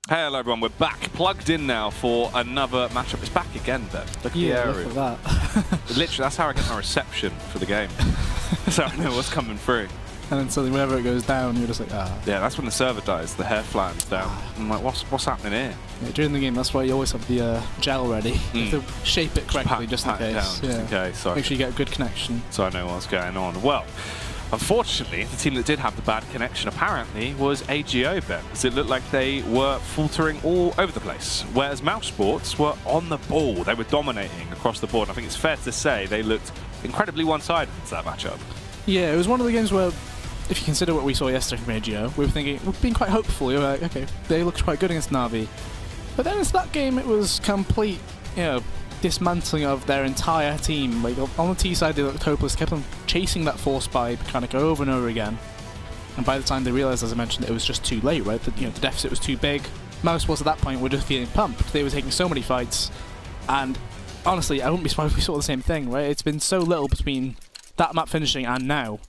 Hey, hello everyone, we're back, plugged in now for another matchup. It's back again, Ben. Look at the area. Look at that. Literally, that's how I get my reception for the game. So I know what's coming through. And then suddenly whenever it goes down, you're just like, ah. Yeah, that's when the server dies, the hair flattens down. I'm like, what's happening here? Yeah, during the game, that's why you always have the gel ready. You have to shape it correctly, just in case. Down, just in case. So make sure you get a good connection. So I know what's going on. Well, unfortunately, the team that did have the bad connection apparently was AGO, Ben, because it looked like they were faltering all over the place, whereas mousesports were on the ball. They were dominating across the board. I think it's fair to say they looked incredibly one-sided into that matchup. Yeah, it was one of the games where, if you consider what we saw yesterday from AGO, we were thinking, we've been quite hopeful. You were like, okay, they looked quite good against Na'Vi. But then into that game, it was complete, dismantling of their entire team. Like on the T side, they looked hopeless, kept on chasing that force buy mechanic over and over again. And by the time they realized, as I mentioned, it was just too late, right? The deficit was too big. mousesports at that point were just feeling pumped. They were taking so many fights, and honestly, I wouldn't be surprised if we saw the same thing, right? It's been so little between that map finishing and now.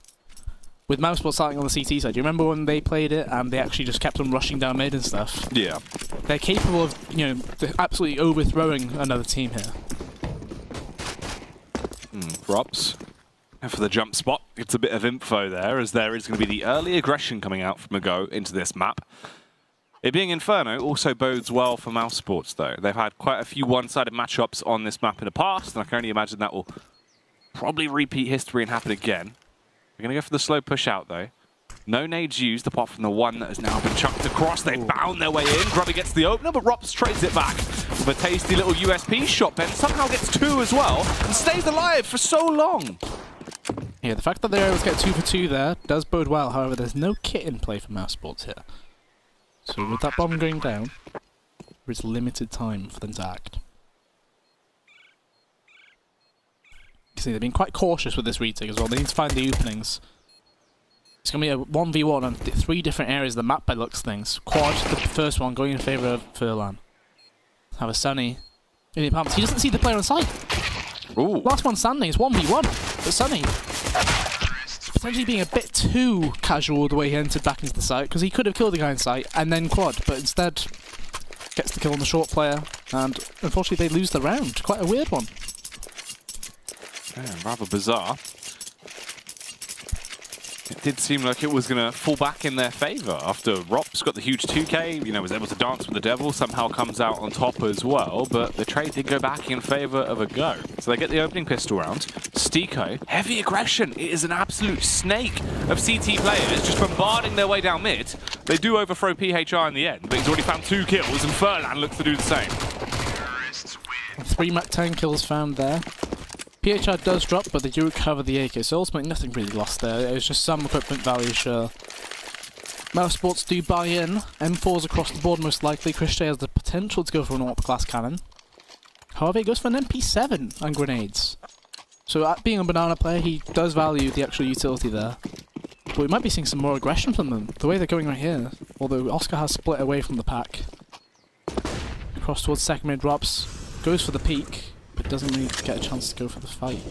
With mousesports starting on the CT side, do you remember when they played it and they actually just kept on rushing down mid and stuff? Yeah. They're capable of, absolutely overthrowing another team here. Robs. And for the jump spot, it's a bit of info there, as there is going to be the early aggression coming out from a go into this map. It being Inferno also bodes well for mousesports, though. They've had quite a few one-sided matchups on this map in the past, and I can only imagine that will probably repeat history and happen again. We're going to go for the slow push out, though. No nades used, apart from the one that has now been chucked across. They bound their way in. Grubby gets the opener, but Rops trades it back with a tasty little USP shot. Ben somehow gets two as well and stays alive for so long. Yeah, the fact that they're able to get 2 for 2 there does bode well. However, there's no kit in play for mousesports here. So with that bomb going down, there is limited time for them to act. You see, they've been quite cautious with this retake as well. They need to find the openings. It's going to be a 1v1 on 3 different areas of the map by looks things. Quad, the first one, going in favour of Furlan. Have a Sunny in the apartments. He doesn't see the player on site. Ooh. Last one standing is 1v1. But Sunny potentially being a bit too casual the way he entered back into the site, because he could have killed the guy in sight and then quad, but instead gets the kill on the short player, and unfortunately they lose the round. Quite a weird one. Yeah, rather bizarre. It did seem like it was going to fall back in their favour after Rops got the huge 2k, was able to dance with the devil, somehow comes out on top as well, but the trade did go back in favour of a go. So they get the opening pistol round. Stiko, heavy aggression. It is an absolute snake of CT players just bombarding their way down mid. They do overthrow PHR in the end, but he's already found 2 kills, and Furlan looks to do the same. 3 Mac-10 kills found there. PHR does drop, but they do recover the AK, so ultimately nothing really lost there. It was just some equipment value, sure. mousesports do buy in. M4s across the board most likely. Christian has the potential to go for an AWP class cannon. However, he goes for an MP7 and grenades. So being a banana player, he does value the actual utility there. But we might be seeing some more aggression from them, the way they're going right here. Although Oscar has split away from the pack. Across towards second mid, drops, goes for the peak, but doesn't really get a chance to go for the fight.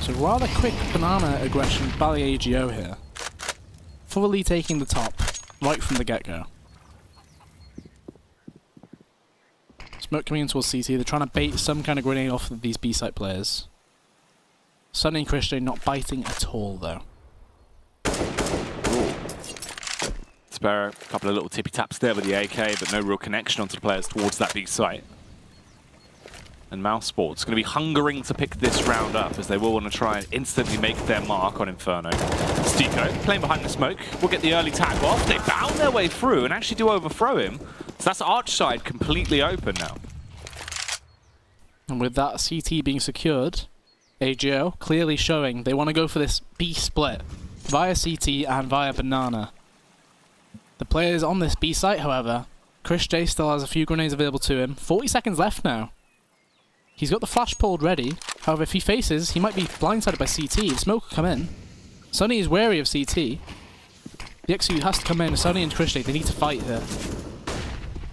So rather quick banana aggression by the AGO here. Fully taking the top right from the get-go. Smoke coming in towards CT, they're trying to bait some kind of grenade off of these B-site players. Sunny and Christian not biting at all though. Sparrow, a couple of little tippy taps there with the AK, but no real connection onto the players towards that B site. And mousesports going to be hungering to pick this round up, as they will want to try and instantly make their mark on Inferno. Stiko, playing behind the smoke, will get the early tag off. They bound their way through and actually do overthrow him. So that's arch side completely open now. And with that CT being secured, AGO clearly showing they want to go for this B split via CT and via banana. The players on this B site, however, Chris J still has a few grenades available to him. 40 seconds left now. He's got the flash pulled ready. However, if he faces, he might be blindsided by CT. The smoke will come in. Sunny is wary of CT. The XU has to come in. Sunny and Chris J, they need to fight here.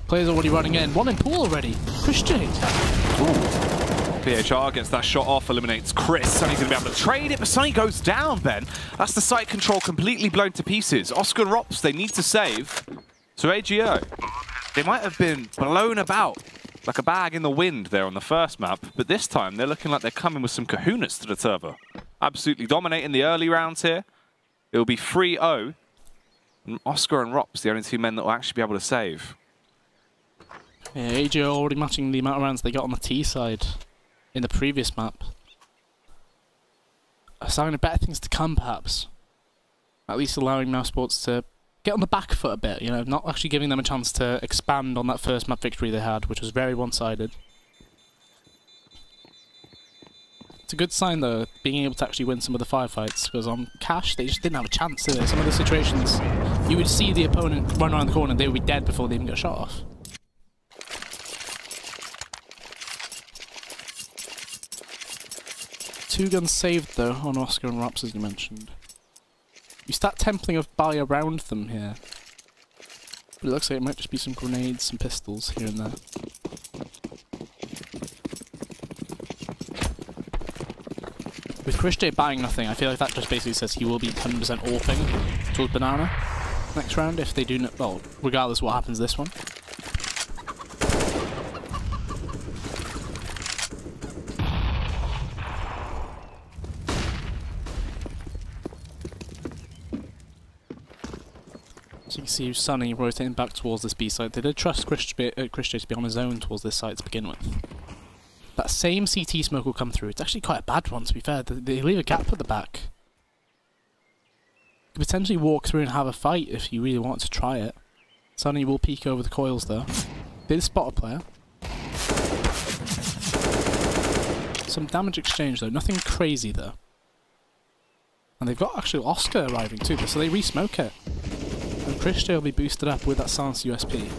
Players already running in. One in pool already. Chris J. Ooh. PHR gets that shot off, eliminates Chris. Sonny's going to be able to trade it, but Sonny goes down, Ben. That's the site control completely blown to pieces. Oscar and Rops, they need to save. So AGO, they might have been blown about like a bag in the wind there on the first map, but this time they're looking like they're coming with some kahunas to the turbo. Absolutely dominating the early rounds here. It will be 3-0. And Oscar and Rops, the only two men that will actually be able to save. Yeah, AGO already matching the amount of rounds they got on the T side in the previous map. A sign of better things to come, perhaps. At least allowing mousesports to get on the back foot a bit, you know, not actually giving them a chance to expand on that first map victory they had, which was very one-sided. It's a good sign, though, being able to actually win some of the firefights, because on Cash, they just didn't have a chance, did they? Some of the situations, you would see the opponent run around the corner and they would be dead before they even got shot off. Two guns saved, though, on Oscar and Rops, as you mentioned. You start templing of buy around them here. But it looks like it might just be some grenades, some pistols here and there. With Christe buying nothing, I feel like that just basically says he will be 10% AWPing towards Banana next round if they do not, well, regardless of what happens this one. So you can see Sonny rotating back towards this B site. They did trust Christe to be on his own towards this site to begin with. That same CT smoke will come through. It's actually quite a bad one, to be fair. They leave a gap at the back. You could potentially walk through and have a fight if you really want to try it. Sonny will peek over the coils, though. Did spot a player. Some damage exchange, though. Nothing crazy, though. And they've got actually Oscar arriving, too, so they re-smoke it. And Christe will be boosted up with that silence USP.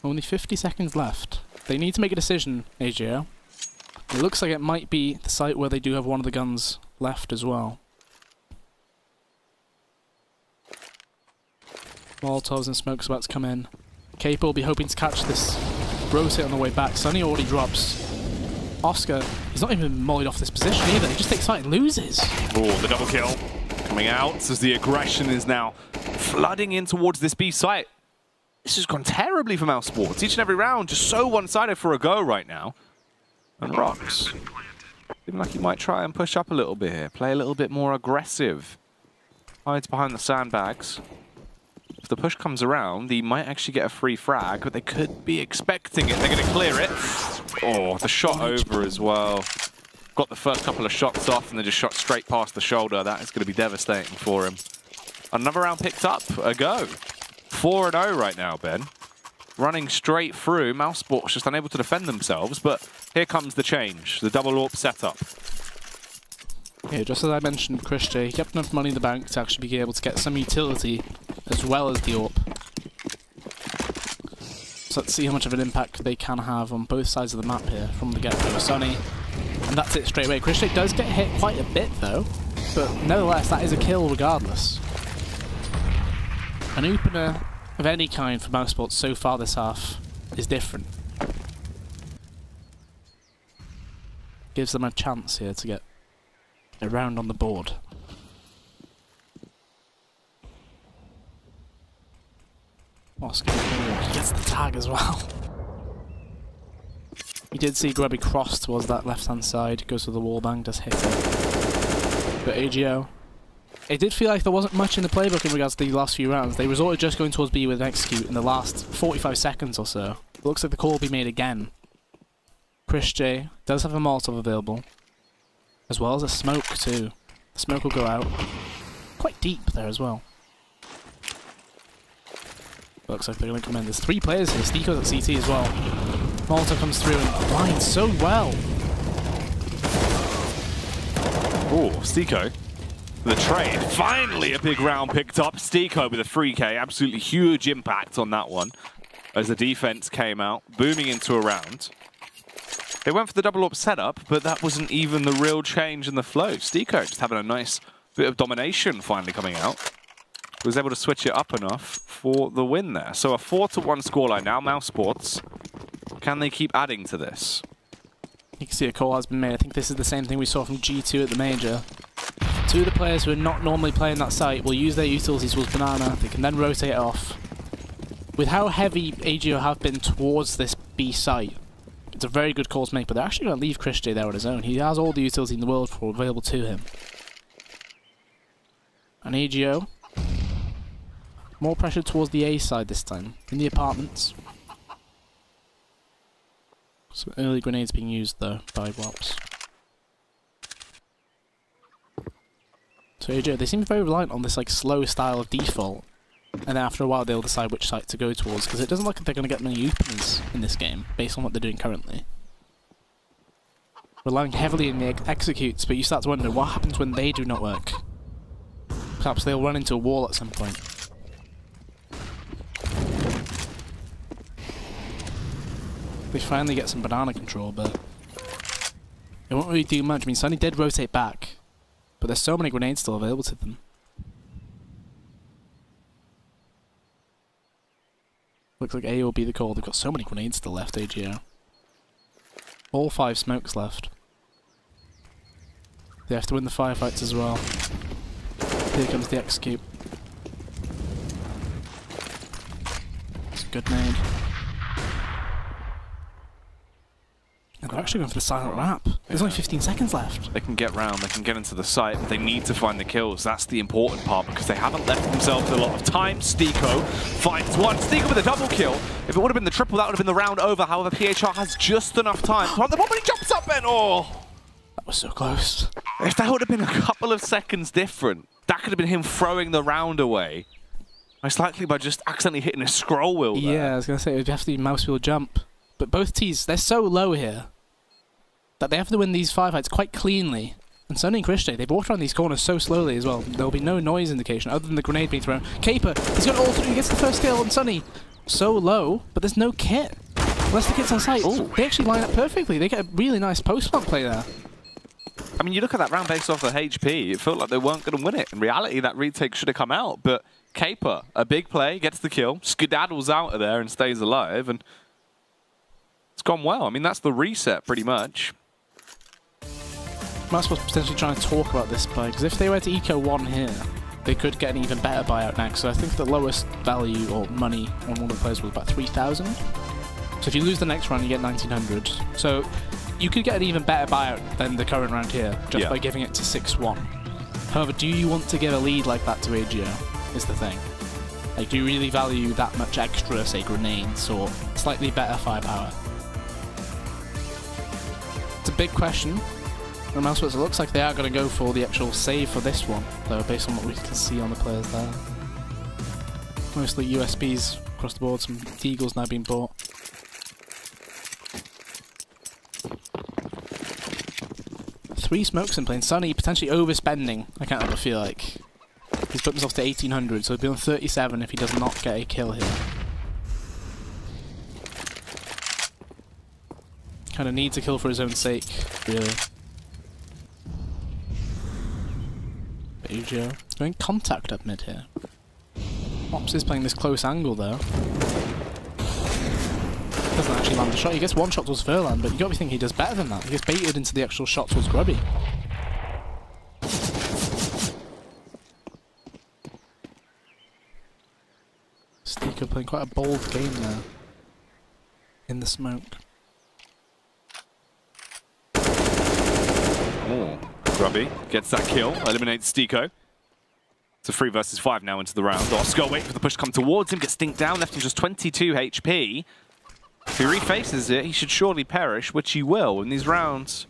Only 50 seconds left. They need to make a decision, AGO. It looks like it might be the site where they do have one of the guns left as well. Molotovs and smokes about to come in. Capo will be hoping to catch this rotate on the way back. Sonny already drops. Oscar, he's not even mollied off this position either. He just takes sight and loses. Oh, the double kill coming out as the aggression is now flooding in towards this B site. This has gone terribly for mousesports. Each and every round just so one-sided for a go right now. And Rocks, seems like he might try and push up a little bit here, play a little bit more aggressive. Hides behind the sandbags. If the push comes around, he might actually get a free frag, but they could be expecting it. They're going to clear it. Oh, the shot over as well. Got the first couple of shots off and then just shot straight past the shoulder. That is going to be devastating for him. Another round picked up. A go. 4-0 right now, Ben. Running straight through. mousesports just unable to defend themselves, but here comes the change. The double AWP setup. Yeah, just as I mentioned, Christe, he kept enough money in the bank to actually be able to get some utility as well as the AWP. So let's see how much of an impact they can have on both sides of the map here from the get-go. Sonny, and that's it straight away. Christe does get hit quite a bit though, but nevertheless, that is a kill regardless. An opener of any kind for mousesports so far this half is different. Gives them a chance here to get a round on the board. Oscar gets the tag as well. You did see Grubby cross towards that left-hand side, goes to the wallbang, does hit it. But AGO, it did feel like there wasn't much in the playbook in regards to the last few rounds. They resorted just going towards B with an execute in the last 45 seconds or so. It looks like the call will be made again. Christe does have a Molotov available, as well as a smoke too. The smoke will go out. Quite deep there as well. Looks like they're going to come in. There's 3 players here. Stiko's at CT as well. Molotov comes through and blinds so well. Oh, Stiko. The trade. Finally a big round picked up. Stiko with a 3K. Absolutely huge impact on that one as the defense came out, booming into a round. They went for the double AWP setup, but that wasn't even the real change in the flow. Stiko just having a nice bit of domination finally coming out. Was able to switch it up enough for the win there. So a 4-1 scoreline now. mousesports Can they keep adding to this? You can see a call has been made. I think this is the same thing we saw from G2 at the Major. Two of the players who are not normally playing that site will use their utilities towards Banana. They can then rotate it off. With how heavy AGO have been towards this B site, it's a very good call to make, but they're actually going to leave Chris J there on his own. He has all the utility in the world available to him. And AGO, more pressure towards the A side this time, in the apartments. Some early grenades being used though by Wops. So AGO, they seem very reliant on this like slow style of default, and then after a while they'll decide which site to go towards, because it doesn't look like they're going to get many openers in this game, based on what they're doing currently. Relying heavily on the executes, but you start to wonder what happens when they do not work. Perhaps they'll run into a wall at some point. They finally get some banana control, but it won't really do much. I mean, Sunny did rotate back, but there's so many grenades still available to them. Looks like A will be the call. They've got so many grenades still left, AGO. All 5 smokes left. They have to win the firefights as well. Here comes the execute. It's a good nade. And they're actually going for the silent wrap. There's only 15 seconds left. They can get round, they can get into the site, but they need to find the kills. That's the important part, because they haven't left themselves a lot of time. Stiko finds one. Stiko with a double kill. If it would have been the triple, that would have been the round over. However, PHR has just enough time. On the moment he jumps up and That was so close. If that would have been a couple of seconds different, that could have been him throwing the round away. Most likely by just accidentally hitting a scroll wheel there. Yeah, I was going to say, it would have to be mouse wheel jump. But both teams, they're so low here that they have to win these firefights quite cleanly. And Sunny and Christian, they've walked around these corners so slowly as well. There'll be no noise indication other than the grenade being thrown. Caper, he's got all 3, he gets the first kill on Sunny. So low, but there's no kit. Unless the kit's on site. Ooh. They actually line up perfectly. They get a really nice post-plant play there. I mean, you look at that round based off the HP, it felt like they weren't going to win it. In reality, that retake should have come out. But Caper, a big play, gets the kill, skedaddles out of there and stays alive. And it's gone well. I mean, that's the reset pretty much. mousesports potentially trying to talk about this play, because if they were to eco 1 here, they could get an even better buyout next. So I think the lowest value or money on one of the players was about 3,000. So if you lose the next round, you get 1,900. So you could get an even better buyout than the current round here, just by giving it to 6-1. However, do you want to give a lead like that to AGO, is the thing. Like, do you really value that much extra, say, grenades or slightly better firepower? It's a big question. And mousesports, it looks like they are going to go for the actual save for this one, though, based on what we can see on the players there. Mostly USBs across the board, some Deagles now being bought. Three smokes in play. Sunny potentially overspending, I can't help but feel like. He's put himself to 1,800, so he'll be on 37 if he does not get a kill here. Kind of needs a kill for his own sake, really. AGO going contact up mid here. Ops is playing this close angle though. Doesn't actually land the shot. He gets one shot towards Furlan, but you got to be thinking he does better than that. He gets baited into the actual shot towards Grubby. Stiko playing quite a bold game there. In the smoke. Oh, Grubby gets that kill, eliminates Stiko. It's a 3 versus 5 now into the round. Oscar waiting for the push to come towards him, gets stinked down, left him just 22 HP. If he refaces it, he should surely perish, which he will in these rounds.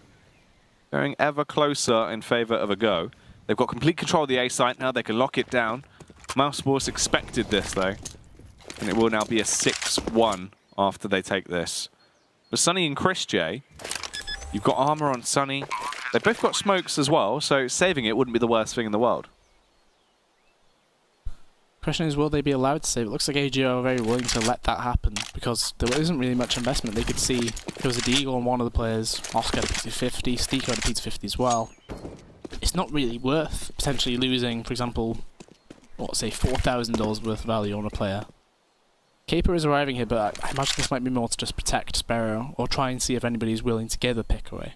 Going ever closer in favour of a go. They've got complete control of the A site now, they can lock it down. mousesports expected this though. And it will now be a 6-1 after they take this. But Sunny and Chris J, you've got armor on Sunny. They've both got smokes as well, so saving it wouldn't be the worst thing in the world. Question is, will they be allowed to save? It looks like AGO are very willing to let that happen, because there isn't really much investment. They could see there was a deagle on one of the players, Oscar had a P250, Stiko had a P250 as well. It's not really worth potentially losing, for example, what, say $4,000 worth of value on a player. Caper is arriving here, but I imagine this might be more to just protect Sparrow, or try and see if anybody's willing to give a pick away.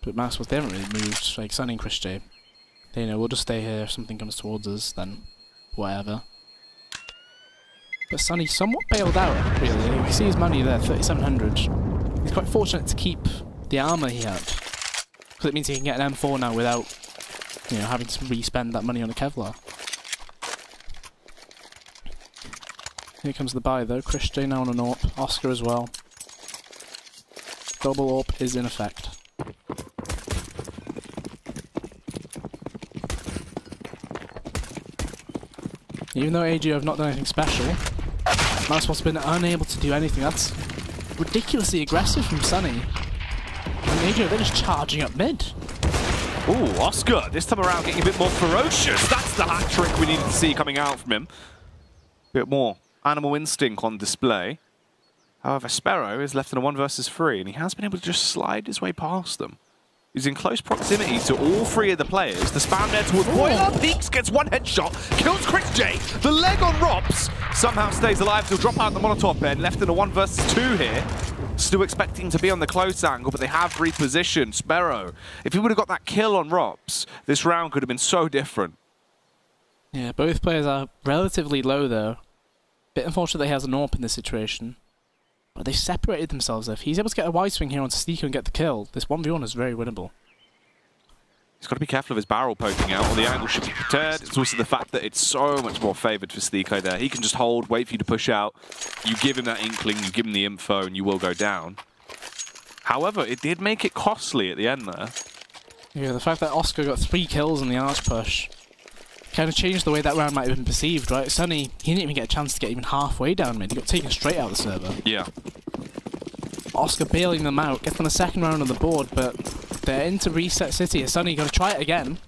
But mousesports, they haven't really moved, like Sunny and Chris J. They know, we'll just stay here, if something comes towards us, then whatever. But Sunny somewhat bailed out, really. We see his money there, 3,700. He's quite fortunate to keep the armour he had. Because it means he can get an M4 now without, you know, having to re-spend that money on a Kevlar. Here comes the buy though. Chris J now on an AWP. Oscar as well. Double AWP is in effect. Even though AGO have not done anything special, mousesports has been unable to do anything. That's ridiculously aggressive from Sunny. And AGO, they're just charging up mid. Ooh, Oscar, this time around getting a bit more ferocious. That's the hat trick we needed to see coming out from him. A bit more animal instinct on display. However, Sparrow is left in a 1 versus 3, and he has been able to just slide his way past them. He's in close proximity to all 3 of the players. The spam there towards Boiler. Peaks gets 1 headshot. Kills Chris J. The leg on Robs somehow stays alive. He'll drop out the Molotov end. Left in a 1 versus 2 here. Still expecting to be on the close angle, but they have repositioned Sparrow. If he would have got that kill on Robs, this round could have been so different. Yeah, both players are relatively low though. Bit unfortunate that he has an AWP in this situation. But they've separated themselves. If he's able to get a wide swing here onto Sneaker and get the kill, this 1v1 is very winnable. He's got to be careful of his barrel poking out, or the angle should be prepared. It's also the fact that it's so much more favoured for Sneeko there. He can just hold, wait for you to push out. You give him that inkling, you give him the info, and you will go down. However, it did make it costly at the end there. Yeah, the fact that Oscar got 3 kills in the arch push kind of changed the way that round might have been perceived, right? Sunny, he didn't even get a chance to get even halfway down mid. He got taken straight out of the server. Yeah. Oscar bailing them out, gets on the second round on the board, but they're into reset city. Sunny got to try it again.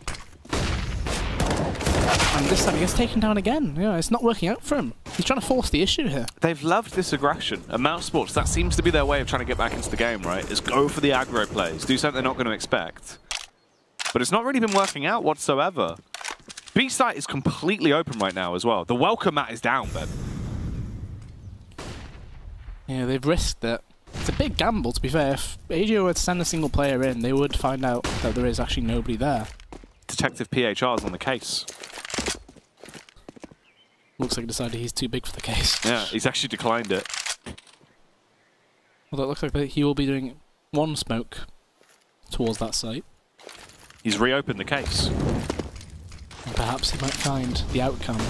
And this time he gets taken down again. Yeah, it's not working out for him. He's trying to force the issue here. They've loved this aggression. And mousesports, that seems to be their way of trying to get back into the game, right? Is go for the aggro plays, do something they're not going to expect. But it's not really been working out whatsoever. B site is completely open right now as well. The welcome mat is down, Ben. Yeah, they've risked it. It's a big gamble, to be fair. If AGO were to send a single player in, they would find out that there is actually nobody there. Detective PHR's on the case. Looks like he decided he's too big for the case. Yeah, he's actually declined it. Although it looks like he will be doing 1 smoke towards that site. He's reopened the case. And perhaps he might find the outcome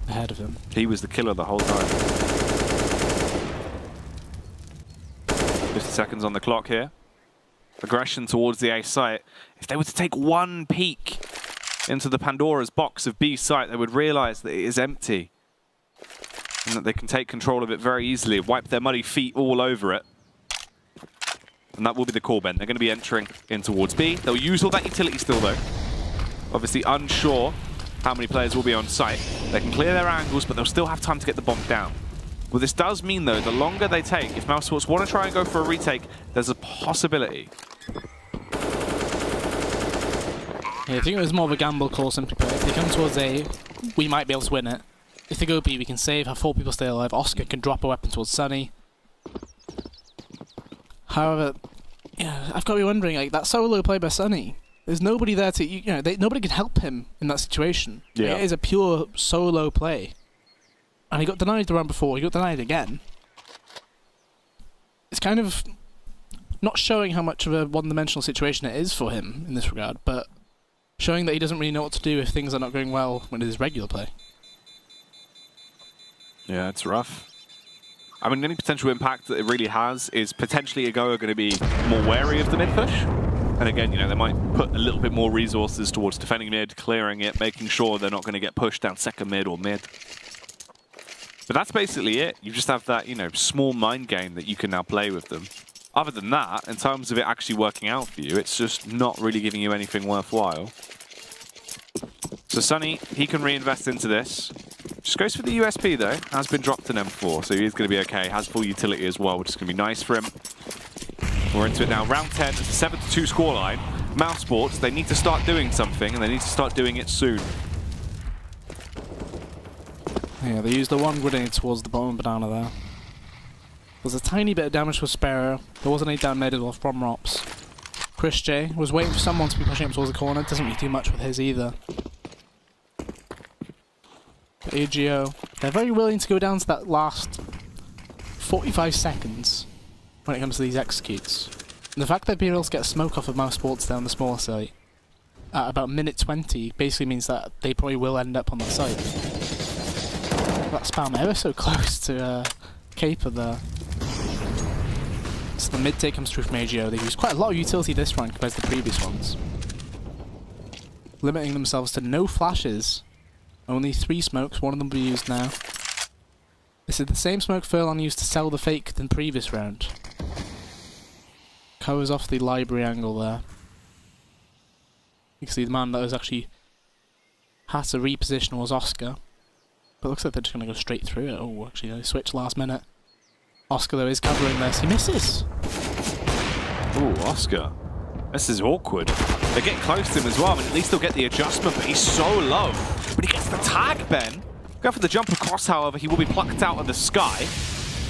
ahead of him. He was the killer the whole time. 50 seconds on the clock here. Aggression towards the A site. If they were to take 1 peek into the Pandora's box of B site, they would realise that it is empty. And that they can take control of it very easily, wipe their muddy feet all over it. And that will be the call, Ben. They're going to be entering in towards B. They'll use all that utility still, though. Obviously unsure how many players will be on site. They can clear their angles, but they'll still have time to get the bomb down. What this does mean, though, the longer they take, if mousesports want to try and go for a retake, there's a possibility. Yeah, I think it was more of a gamble call simply put. If they come towards A, we might be able to win it. If they go B, we can save, have 4 people stay alive. Oscar can drop a weapon towards Sunny. However, yeah, I've got to be wondering, like, that solo play by Sunny, there's nobody there to, you know, nobody can help him in that situation. Yeah. It is a pure solo play. And he got denied the round before, he got denied again. It's kind of not showing how much of a one-dimensional situation it is for him in this regard, but showing that he doesn't really know what to do if things are not going well when it is regular play. Yeah, it's rough. I mean, any potential impact that it really has is potentially Ago are going to be more wary of the mid push. And again, you know, they might put a little bit more resources towards defending mid, clearing it, making sure they're not going to get pushed down second mid or mid. But that's basically it. You just have that, you know, small mind game that you can now play with them. Other than that, in terms of it actually working out for you, it's just not really giving you anything worthwhile. So Sunny, he can reinvest into this. Just goes for the USP though. Has been dropped in M4, so he is going to be okay. Has full utility as well, which is going to be nice for him. We're into it now. Round 10, it's a 7-2 scoreline. mousesports, they need to start doing something, and they need to start doing it soon. Yeah, they used the one grenade towards the bottom of Banana there. There's a tiny bit of damage for Sparrow. There wasn't any damage from Rops. Chris J was waiting for someone to be pushing him towards the corner. Doesn't really do much with his either. But AGO, they're very willing to go down to that last 45 seconds when it comes to these executes. And the fact they've been able to get smoke off of mousesports down the smaller site at about minute 20 basically means that they probably will end up on that site. That spam ever so close to Caper there. So the mid take comes through from AGO. They've used quite a lot of utility this round compared to the previous ones. Limiting themselves to no flashes. Only 3 smokes, one of them will be used now. This is the same smoke Furlong used to sell the fake than previous round. Covers off the library angle there. You can see the man that was actually had to reposition was Oscar. But it looks like they're just going to go straight through it. Oh, actually, they switched last minute. Oscar, though, is covering this. He misses! Ooh, Oscar. This is awkward. They're getting close to him as well. I mean, at least they'll get the adjustment, but he's so low. But he gets the tag, Ben. Go for the jump across, however, he will be plucked out of the sky.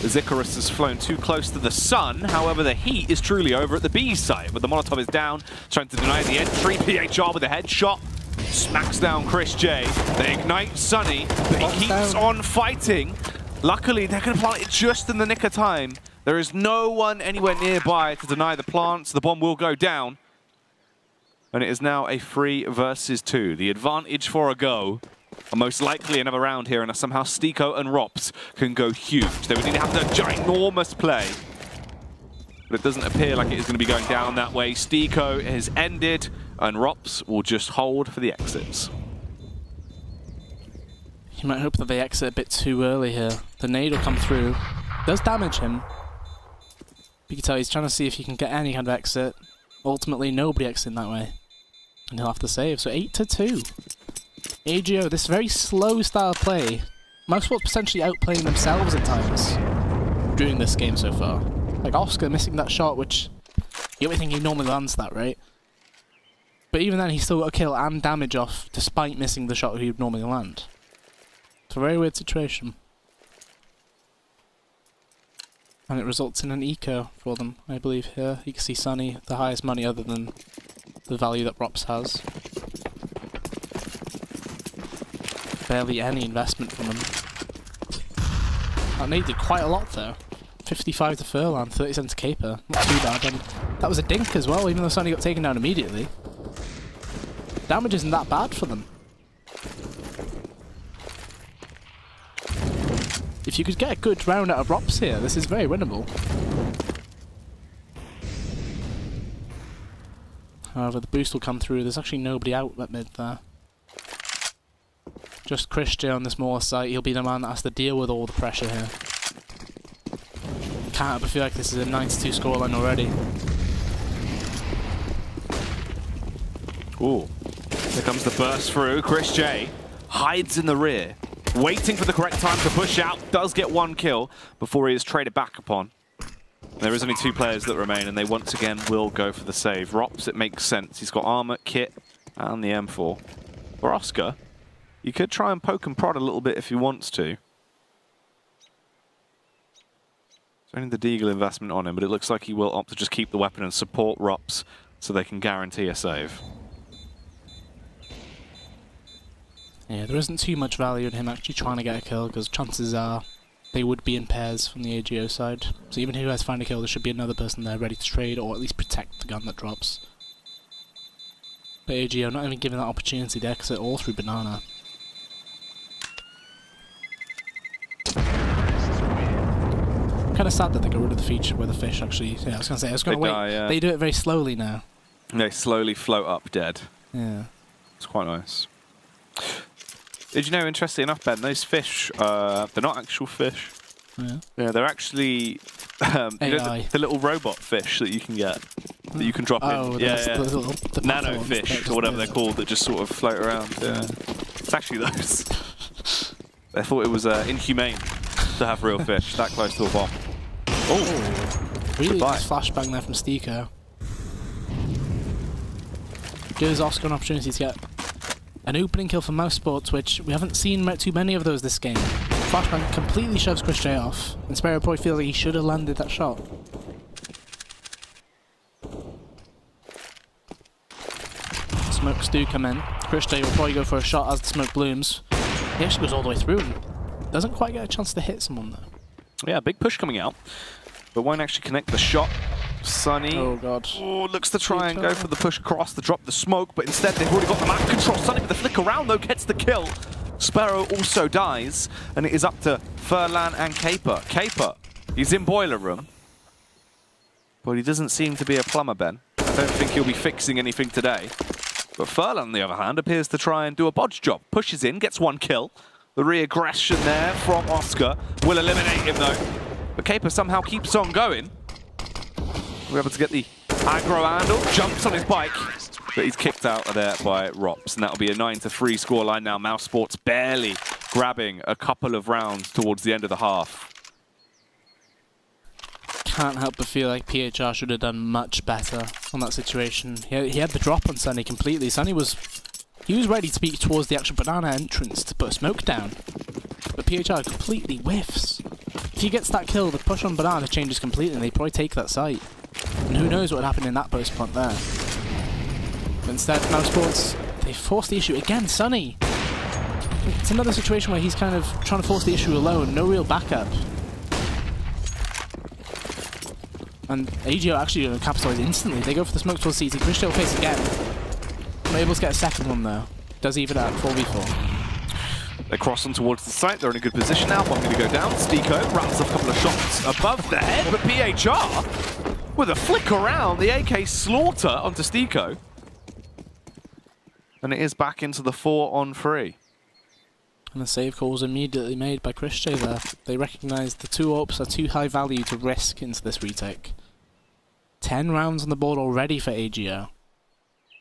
As Icarus has flown too close to the sun. However, the heat is truly over at the B site. But the Molotov is down, trying to deny the entry. PHR with a headshot. Smacks down Chris J. They ignite Sunny, but he keeps on fighting. Luckily, they're going to plant it just in the nick of time. There is no one anywhere nearby to deny the plants. The bomb will go down. And it is now a 3 versus 2. The advantage for a go. And most likely another round here, and somehow Stiko and Rops can go huge. They would need to have a ginormous play. But it doesn't appear like it is going to be going down that way. Stiko has ended, and Rops will just hold for the exits. You might hope that they exit a bit too early here. The nade will come through. Does damage him. You can tell he's trying to see if he can get any kind of exit. Ultimately, nobody exiting that way. And he'll have to save. So 8-2. AGO, this very slow style play. mousesports potentially outplaying themselves at times during this game so far. Like Oscar missing that shot, which you would think he normally lands that, right? But even then, he still got a kill and damage off, despite missing the shot he would normally land. It's a very weird situation. And it results in an eco for them, I believe, here. You can see Sunny, the highest money other than the value that Rops has. Barely any investment from them. That nade did quite a lot, though. 55 to Furlan, 30 cents to Caper. Not too bad. And that was a dink as well, even though Sunny got taken down immediately. Damage isn't that bad for them. If you could get a good round out of Rops here, this is very winnable. However, the boost will come through. There's actually nobody out at mid there. Just Christian on this smaller site. He'll be the man that has to deal with all the pressure here. Can't help but feel like this is a 9-2 scoreline already. Ooh. Here comes the burst through. Chris J hides in the rear, waiting for the correct time to push out. Does get 1 kill before he is traded back upon. There is only 2 players that remain, and they once again will go for the save. Rops, it makes sense. He's got armor, kit, and the M4. For Oscar, you could try and poke and prod a little bit if he wants to. It's only the Deagle investment on him, but it looks like he will opt to just keep the weapon and support Rops so they can guarantee a save. Yeah, there isn't too much value in him actually trying to get a kill, because chances are they would be in pairs from the AGO side. So even if he has found a kill, there should be another person there ready to trade, or at least protect the gun that drops. But AGO not even given that opportunity to exit all through Banana. Kind of sad that they got rid of the feature where the fish actually... Yeah, I was going to wait. Yeah. They do it very slowly now. They slowly float up dead. Yeah. It's quite nice. Did you know, interestingly enough, Ben, those fish, they're not actual fish. Yeah. Yeah, they're actually you know, the little robot fish that you can get, that you can drop in. Yeah, the nano fish, or whatever they're called, that just sort of float around. Yeah. It's actually those. They thought it was inhumane to have real fish that close to a bomb. Oh, really nice flashbang there from Stiko. Gives Oscar an opportunity to get an opening kill for mousesports, which we haven't seen too many of those this game. Flashbang completely shoves Christian off, and Sparrow probably feels like he should have landed that shot. Smokes do come in. Christian will probably go for a shot as the smoke blooms. He actually goes all the way through and doesn't quite get a chance to hit someone though. Yeah, big push coming out, but won't actually connect the shot. Sunny. Oh god. Oh, looks to try and go for the push across to drop the smoke, but instead they've already got the map control. Sunny with the flick around though gets the kill. Sparrow also dies, and it is up to Furlan and Caper. Caper, he's in boiler room, but he doesn't seem to be a plumber, Ben. I don't think he'll be fixing anything today. But Furlan, on the other hand, appears to try and do a bodge job. Pushes in, gets one kill. The re-aggression there from Oscar will eliminate him though. But Caper somehow keeps on going. We're able to get the aggro handle, jumps on his bike, but he's kicked out of there by Rops. And that'll be a 9-3 scoreline now. mousesports barely grabbing a couple of rounds towards the end of the half. Can't help but feel like PHR should have done much better on that situation. He had the drop on Sunny completely. Sunny was ready to be towards the actual banana entrance to put a smoke down. But PHR completely whiffs. If he gets that kill, the push on banana changes completely and they probably take that site. And who knows what would happen in that post plant there. But instead, mousesports, they force the issue again. Sunny! It's another situation where he's kind of trying to force the issue alone, no real backup. And AGO actually going to capitalize instantly. They go for the smoke towards CT. Christian will face again. Not able to get a second one though. Does even at 4v4. They're crossing towards the site. They're in a good position now. One going to go down. Stico rattles off a couple of shots above the head, but PHR with a flick around the AK slaughter onto Stico. And it is back into the 4-on-3. And the save call was immediately made by Christian there. They recognise the two ops are too high value to risk into this retake. 10 rounds on the board already for AGO.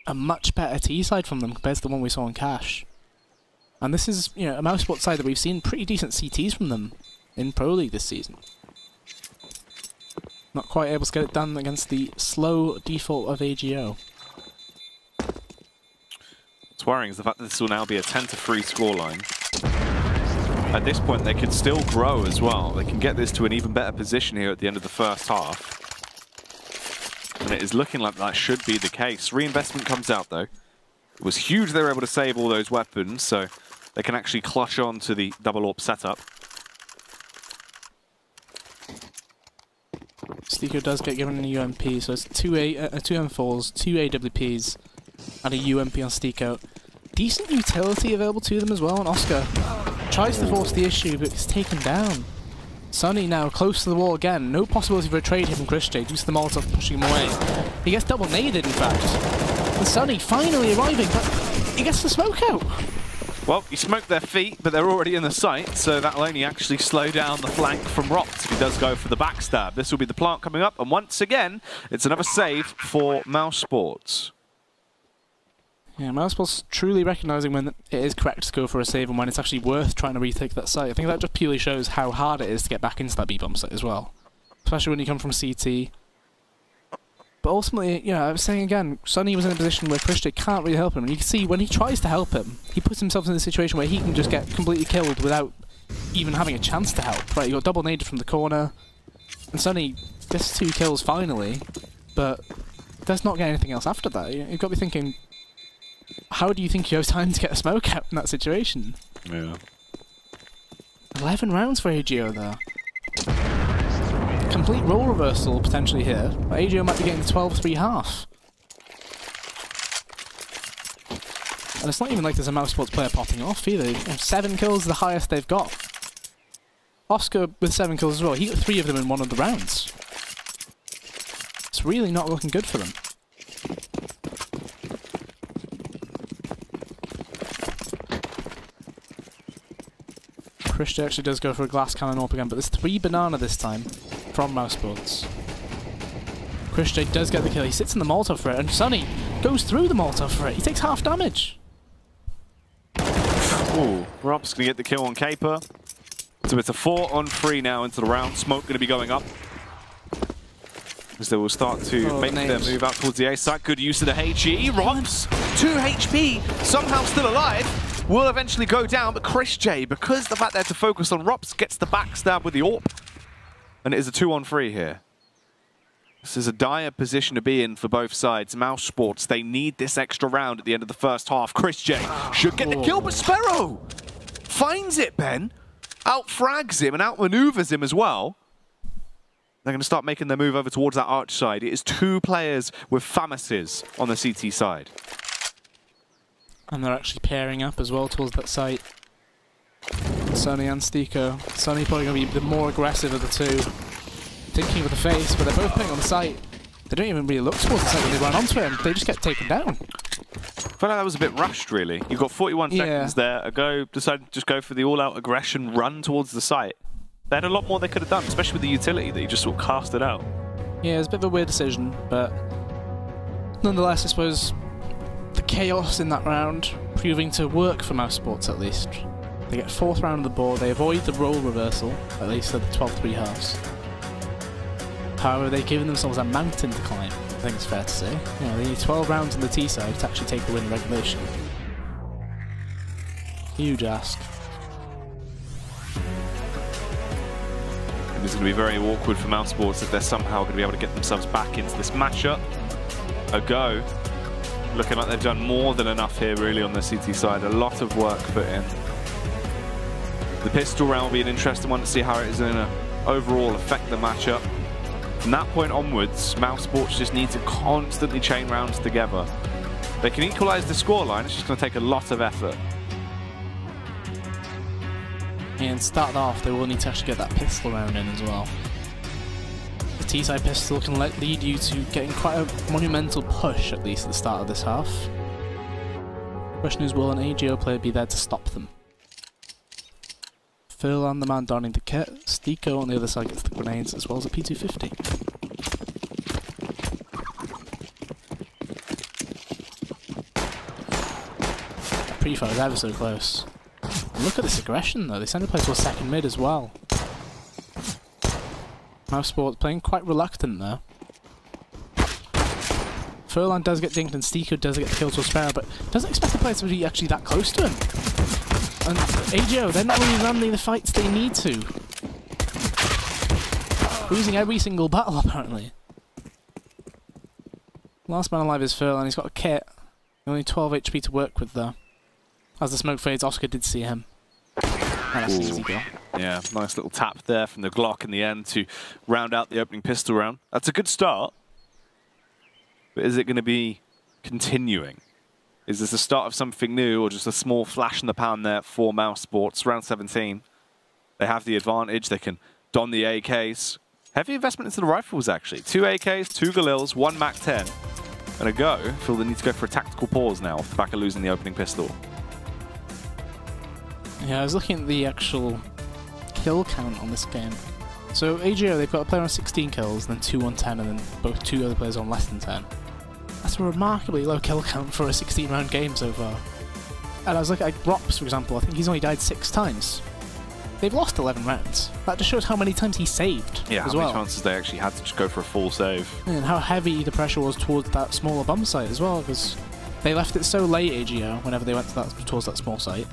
A much better T side from them compared to the one we saw in Cash. And this is, you know, a mousesports side that we've seen pretty decent CTs from them in Pro League this season. Not quite able to get it done against the slow default of AGO. What's worrying is the fact that this will now be a 10-3 scoreline. At this point, they could still grow as well. They can get this to an even better position here at the end of the first half. And it is looking like that should be the case. Reinvestment comes out, though. It was huge they were able to save all those weapons, so they can actually clutch on to the double AWP setup. Stico does get given an UMP, so it's two M4s, 2 AWPs, and a UMP on Stico. Decent utility available to them as well, and Oscar tries to force the issue, but is taken down. Sunny now close to the wall again. No possibility for a trade here from Christian due to the Molotov pushing him away. He gets double naded, in fact. And Sunny finally arriving, but he gets the smoke out. Well, he smoked their feet, but they're already in the site, so that'll only actually slow down the flank from Ropt if he does go for the backstab. This will be the plant coming up, and once again, it's another save for mousesports. Yeah, mousesports truly recognising when it is correct to go for a save and when it's actually worth trying to retake that site. I think that just purely shows how hard it is to get back into that B-bomb site as well. Especially when you come from CT. But ultimately, you know, I was saying again, Sunny was in a position where Christian can't really help him. And you can see when he tries to help him, he puts himself in a situation where he can just get completely killed without even having a chance to help. Right, you got double naded from the corner. And Sunny gets 2 kills finally, but does not get anything else after that. You've got to be thinking, how do you think you have time to get a smoke out in that situation? Yeah. 11 rounds for AGO there. Complete role reversal potentially here, but AGO might be getting the 12-3 half. And it's not even like there's a mousesports player popping off either. 7 kills is the highest they've got. Oscar with 7 kills as well. He got 3 of them in one of the rounds. It's really not looking good for them. Christian actually does go for a glass cannon AWP again, but there's 3 banana this time from mousesports. Christian does get the kill. He sits in the Molotov for it, and Sunny goes through the Molotov for it. He takes half damage. Ooh, Rob's going to get the kill on Caper. So it's a 4-on-3 now into the round. Smoke going to be going up. As they will start to make their move out towards the A site. Good use of the HE. Robs, 2 HP, somehow still alive. will eventually go down, but Chris J, because the fact they had to focus on Rops, gets the backstab with the AWP. And it is a 2-on-3 here. This is a dire position to be in for both sides. mousesports, they need this extra round at the end of the first half. Chris J should get the kill, but Sparrow finds it, Ben. Out-frags him and out-maneuvers him as well. They're going to start making their move over towards that arch side. It is 2 players with Famases on the CT side. And they're actually pairing up as well towards that site. Sonny and Stiko. Sonny probably going to be the more aggressive of the two. Thinking with the face, but they're both playing on the site. They don't even really look towards the site when they run onto him. They just get taken down. I felt like that was a bit rushed, really. You've got 41 seconds there. Ago decided to just go for the all-out aggression, run towards the site. They had a lot more they could have done, especially with the utility that you just sort of cast it out. Yeah, it's a bit of a weird decision, but nonetheless, I suppose the chaos in that round proving to work for mousesports at least. They get 4th round of the board, they avoid the role reversal, at least at the 12-3 halves. However, they've given themselves a mountain to climb, I think it's fair to say. You know, they need 12 rounds on the T side to actually take the win in regulation. Huge ask. It's going to be very awkward for mousesports if they're somehow going to be able to get themselves back into this matchup. Ago, looking like they've done more than enough here really on the CT side. A lot of work put in. The pistol round will be an interesting one to see how it is going to overall affect the matchup. From that point onwards, mousesports just need to constantly chain rounds together. They can equalise the scoreline, it's just going to take a lot of effort. And start off, they will need to actually get that pistol round in as well. The T-side pistol can lead you to getting quite a monumental push, at least at the start of this half. The question is, will an AGO player be there to stop them? Furlan, the man donning the kit. Stiko on the other side gets the grenades, as well as a P250. Pre-fire is ever so close. Look at this aggression though, they send a player to a second mid as well. mousesports playing quite reluctant there. Furlan does get dinked and Stiko does get the kill to a Sparrow, but doesn't expect the player to be actually that close to him. And AGO, they're not really running the fights they need to. Losing every single battle apparently. Last man alive is Furlan, he's got a kit. Only 12 HP to work with though. As the smoke fades, Oscar did see him. And that's an easy kill. Yeah, nice little tap there from the Glock in the end to round out the opening pistol round. That's a good start. But is it going to be continuing? Is this the start of something new or just a small flash in the pan there for mousesports? Round 17. They have the advantage. They can don the AKs. Heavy investment into the rifles, actually. 2 AKs, 2 Galils, 1 MAC-10. And a go. Feel they need to go for a tactical pause now off the back of losing the opening pistol. Yeah, I was looking at the actual kill count on this game. So AGO, they've got a player on 16 kills, then 2 on 10, and then both 2 other players on less than 10. That's a remarkably low kill count for a 16-round game so far. And I was looking at Rops, for example, I think he's only died 6 times. They've lost 11 rounds. That just shows how many times he saved as well. How many chances they actually had to just go for a full save. And how heavy the pressure was towards that smaller bomb site as well, because they left it so late, AGO, whenever they went to towards that small site,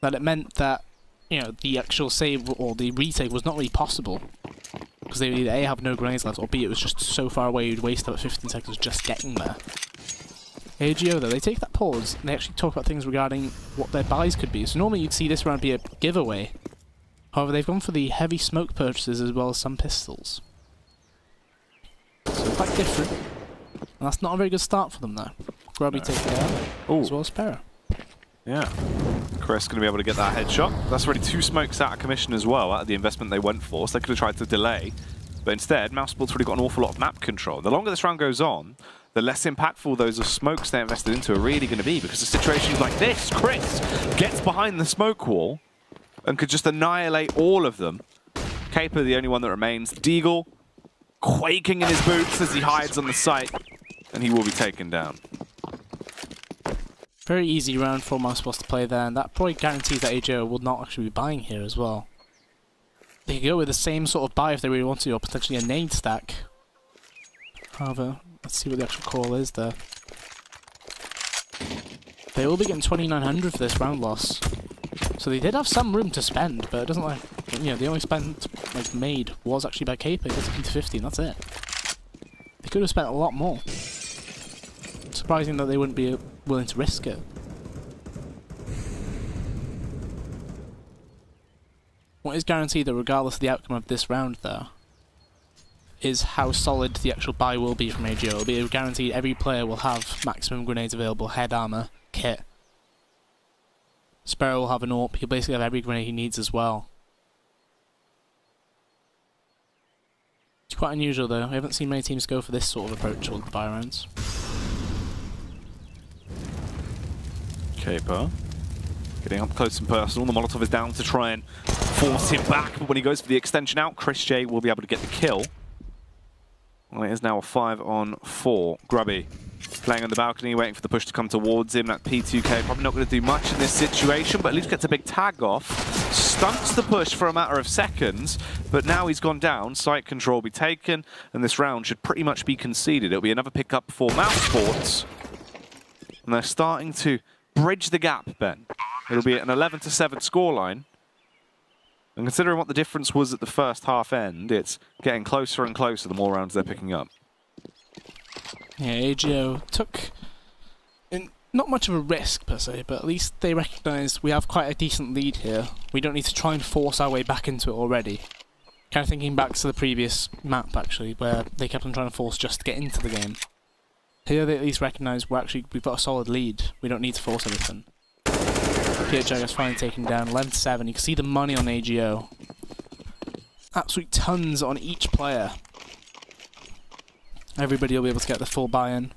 that it meant that, you know, the actual save or the retake was not really possible. Because they would either A, have no grenades left, or B, it was just so far away you'd waste about 15 seconds just getting there. AGO though, they take that pause and they actually talk about things regarding what their buys could be. So normally you'd see this round be a giveaway. However, they've gone for the heavy smoke purchases as well as some pistols. So quite different. And that's not a very good start for them though. Grubby taking it out, as well as Sparrow. Yeah. Chris going to be able to get that headshot. That's already 2 smokes out of commission as well, out of the investment they went for. So they could have tried to delay. But instead, mousesports already got an awful lot of map control. The longer this round goes on, the less impactful those smokes they invested into are really going to be, because of situations like this, Chris gets behind the smoke wall and could just annihilate all of them. Caper, the only one that remains. Deagle quaking in his boots as he hides on the site, and he will be taken down. Very easy round for mousesports to play there, and that probably guarantees that AGO will not actually be buying here as well. They can go with the same sort of buy if they really want to, or potentially a nade stack. However, let's see what the actual call is there. They will be getting 2,900 for this round loss. So they did have some room to spend, but it doesn't like, you know, the only spend like made was actually by Caper. It's into 50 and that's it. They could have spent a lot more. Surprising that they wouldn't be willing to risk it. What is guaranteed, that regardless of the outcome of this round, though, is how solid the actual buy will be from AGO. It'll be guaranteed every player will have maximum grenades available, head armor, kit. Sparrow will have an AWP. He'll basically have every grenade he needs as well. It's quite unusual, though. I haven't seen many teams go for this sort of approach with the buy rounds. Caper getting up close and personal. The Molotov is down to try and force him back, but when he goes for the extension out, Chris J will be able to get the kill. Well, it is now a 5-on-4. Grubby playing on the balcony, waiting for the push to come towards him. That P2K probably not going to do much in this situation, but at least gets a big tag off. Stunts the push for a matter of seconds, but now he's gone down. Site control will be taken, and this round should pretty much be conceded. It'll be another pickup for mousesports, and they're starting to bridge the gap, Ben. It'll be an 11-7 scoreline. And considering what the difference was at the first half end, it's getting closer and closer the more rounds they're picking up. Yeah, AGO took not much of a risk per se, but at least they recognised we have quite a decent lead here. We don't need to try and force our way back into it already. Kind of thinking back to the previous map, actually, where they kept on trying to force just to get into the game. Here they at least recognise we've got a solid lead. We don't need to force anything. PHI is finally taken down, 11-7. You can see the money on AGO. Absolute tons on each player. Everybody will be able to get the full buy-in.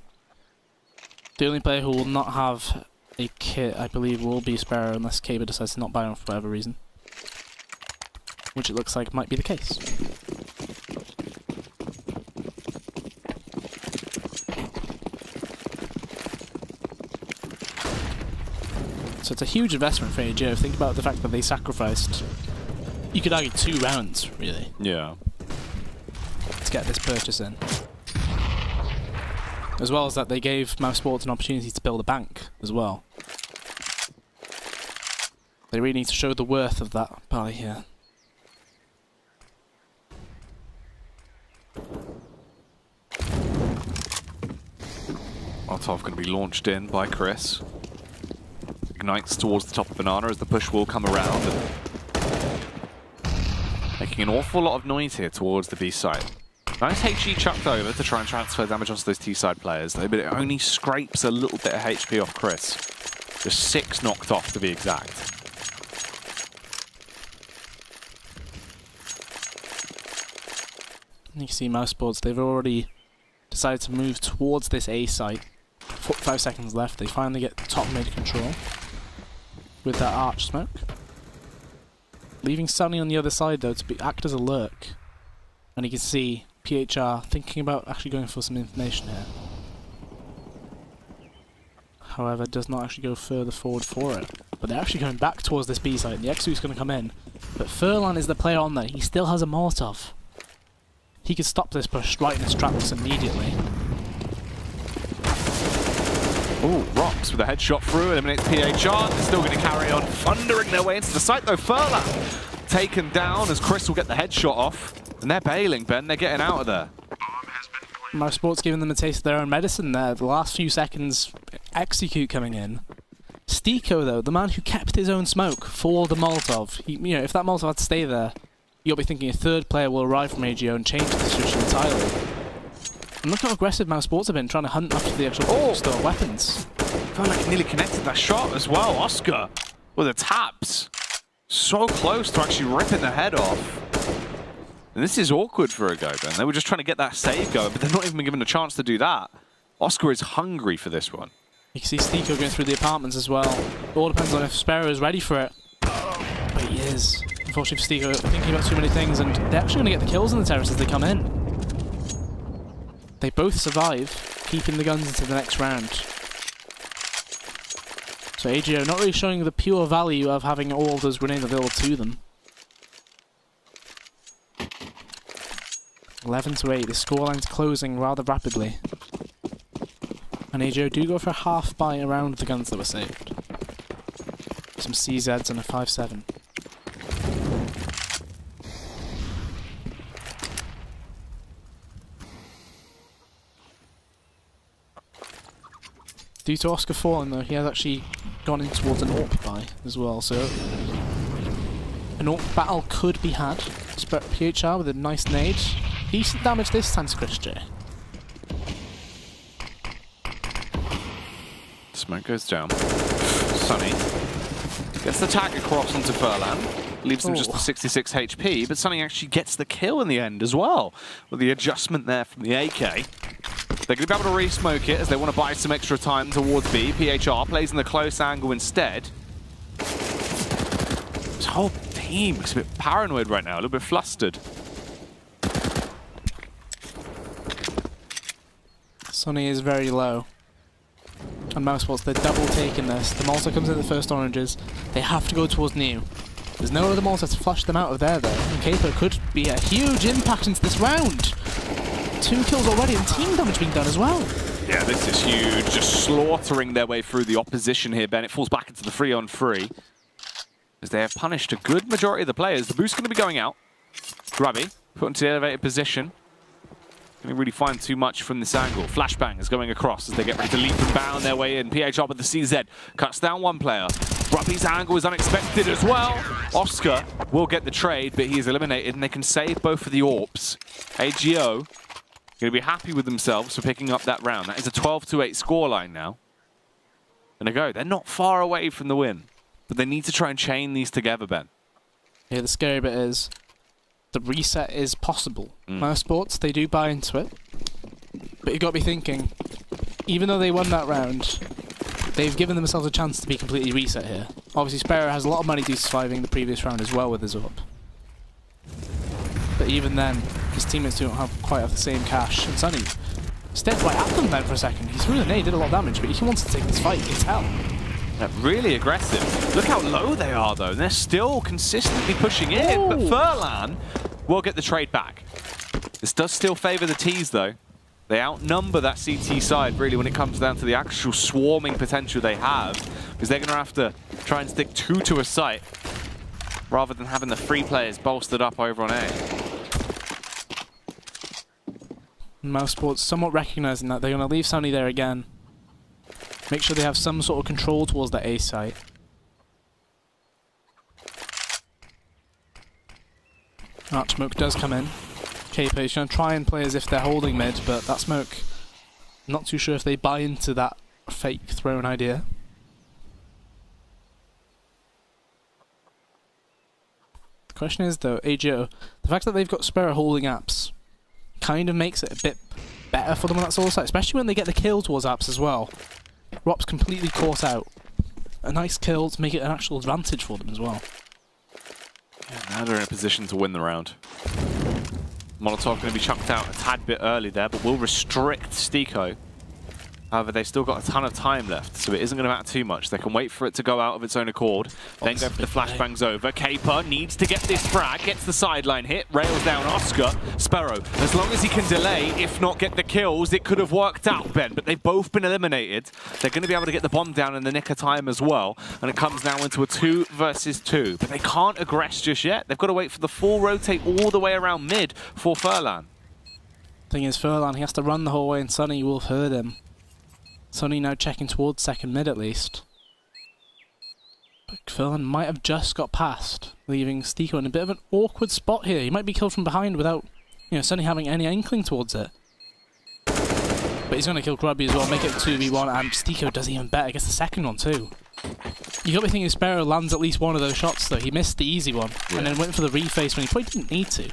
The only player who will not have a kit, I believe, will be Sparrow, unless Caber decides to not buy one for whatever reason. Which it looks like might be the case. So it's a huge investment for AGO. Think about the fact that they sacrificed, you could argue, 2 rounds, really. Yeah. To get this purchase in. As well as that, they gave mousesports an opportunity to build a bank as well. They really need to show the worth of that buy here. Molotov going to be launched in by Chris. Ignites towards the top of Banana as the push will come around. Making an awful lot of noise here towards the B side. Nice HE chucked over to try and transfer damage onto those T-side players, though, but it only scrapes a little bit of HP off Chris. Just 6 knocked off, to be exact. You can see mousesports, they've already decided to move towards this A site. 5 seconds left, they finally get top mid control with that arch smoke. Leaving Sunny on the other side, though, to act as a lurk. And you can see PHR thinking about actually going for some information here. However, does not actually go further forward for it. But they're actually going back towards this B site. The Exu's going to come in. But Furlan is the player on there. He still has a Molotov. He could stop this push right in his tracks immediately. Ooh, Rocks with a headshot through, eliminates PHR. They're still going to carry on thundering their way into the site, though. Furlan taken down as Chris will get the headshot off. And they're bailing, Ben. They're getting out of there. mousesports giving them a taste of their own medicine there. The last few seconds, Execute coming in. Stiko, though, the man who kept his own smoke for the Molotov. You know, if that Molotov had to stay there, you'll be thinking a third player will arrive from AGO and change the situation entirely. And look how aggressive mousesports have been, trying to hunt after the actual store weapons. Felt like it nearly connected that shot as well. Oscar with the taps. So close to actually ripping the head off. And this is awkward for a go, Ben. They were just trying to get that save going, but they're not even given a chance to do that. Oscar is hungry for this one. You can see Stiko going through the apartments as well. It all depends on if Sparrow is ready for it. But he is. Unfortunately for Stiko, thinking about too many things, and they're actually going to get the kills in the terrace as they come in. They both survive, keeping the guns into the next round. So AGO not really showing the pure value of having all those grenades available to them. 11-8, the scoreline's closing rather rapidly. And AJO do go for a half buy around the guns that were saved. Some CZs and a 5.7. Due to Oscar falling though, he has actually gone in towards an AWP buy as well, so an AWP battle could be had. PHR with a nice nade. Decent damage this time to Chris J. Smoke goes down. Sunny gets the tag across into Furlan. Leaves them just 66 HP, but Sunny actually gets the kill in the end as well. With the adjustment there from the AK. They're going to be able to re-smoke it as they want to buy some extra time towards B. PHR plays in the close angle instead. This whole team looks a bit paranoid right now, a little bit flustered. Sunny is very low. And mousesports, they're double taking this. The Malta comes in the first oranges. They have to go towards new. There's no other Malta to flush them out of there though. And Capo could be a huge impact into this round. 2 kills already and team damage being done as well. Yeah, this is huge. Just slaughtering their way through the opposition here, Ben. It falls back into the 3-on-3. As they have punished a good majority of the players. The boost's going to be going out. Grubby, put into the elevated position. Didn't really find too much from this angle. Flashbang is going across as they get ready to leap and bound their way in. PHR with the CZ cuts down one player. Grubby's angle is unexpected as well. Oscar will get the trade, but he is eliminated, and they can save both of the AWPs. AGO going to be happy with themselves for picking up that round. That is a 12-8 scoreline now. Gonna go. They're not far away from the win, but they need to try and chain these together, Ben. Yeah, the scary bit is the reset is possible. mousesports, they do buy into it, but you've got to be thinking, even though they won that round, they've given themselves a chance to be completely reset here. Obviously, Sparrow has a lot of money due to surviving the previous round as well with his AWP. But even then, his teammates don't quite have the same cash. And Sunny stepped right at them then for a second. He threw the nade, did a lot of damage, but he wants to take this fight, you can tell. They're really aggressive. Look how low they are, though. They're still consistently pushing in, but Furlan will get the trade back. This does still favour the T's, though. They outnumber that CT side, really, when it comes down to the actual swarming potential they have, because they're going to have to try and stick 2 to a site, rather than having the 3 players bolstered up over on A. mousesports somewhat recognising that they're going to leave Sunny there again. Make sure they have some sort of control towards that A site. That smoke does come in. Capo is going to try and play as if they're holding mid, but that smoke, not too sure if they buy into that fake thrown idea. The question is though, AGO, the fact that they've got Sparrow holding apps kind of makes it a bit better for them on that solo side, especially when they get the kill towards apps as well. Rop's completely caught out. A nice kill to make it an actual advantage for them as well. Yeah, now they're in a position to win the round. Molotov going to be chucked out a tad bit early there, but will restrict Stiko. However, they've still got a ton of time left, so it isn't going to matter too much. They can wait for it to go out of its own accord, then go for the flashbangs over. Caper needs to get this frag, gets the sideline hit, rails down Oscar. Sparrow, as long as he can delay, if not get the kills, it could have worked out, Ben, but they've both been eliminated. They're going to be able to get the bomb down in the nick of time as well, and it comes now into a 2 versus 2. But they can't aggress just yet. They've got to wait for the full rotate all the way around mid for Furlan. Thing is, Furlan, he has to run the whole way, and Sunny will have heard him. Sunny now checking towards second mid at least. But Furlan might have just got past, leaving Stiko in a bit of an awkward spot here. He might be killed from behind without, Sunny having any inkling towards it. But he's going to kill Grubby as well, make it 2v1, and Stiko does even better, gets the second one too. You got to be thinking Sparrow lands at least one of those shots though. He missed the easy one, and then went for the reface when he probably didn't need to.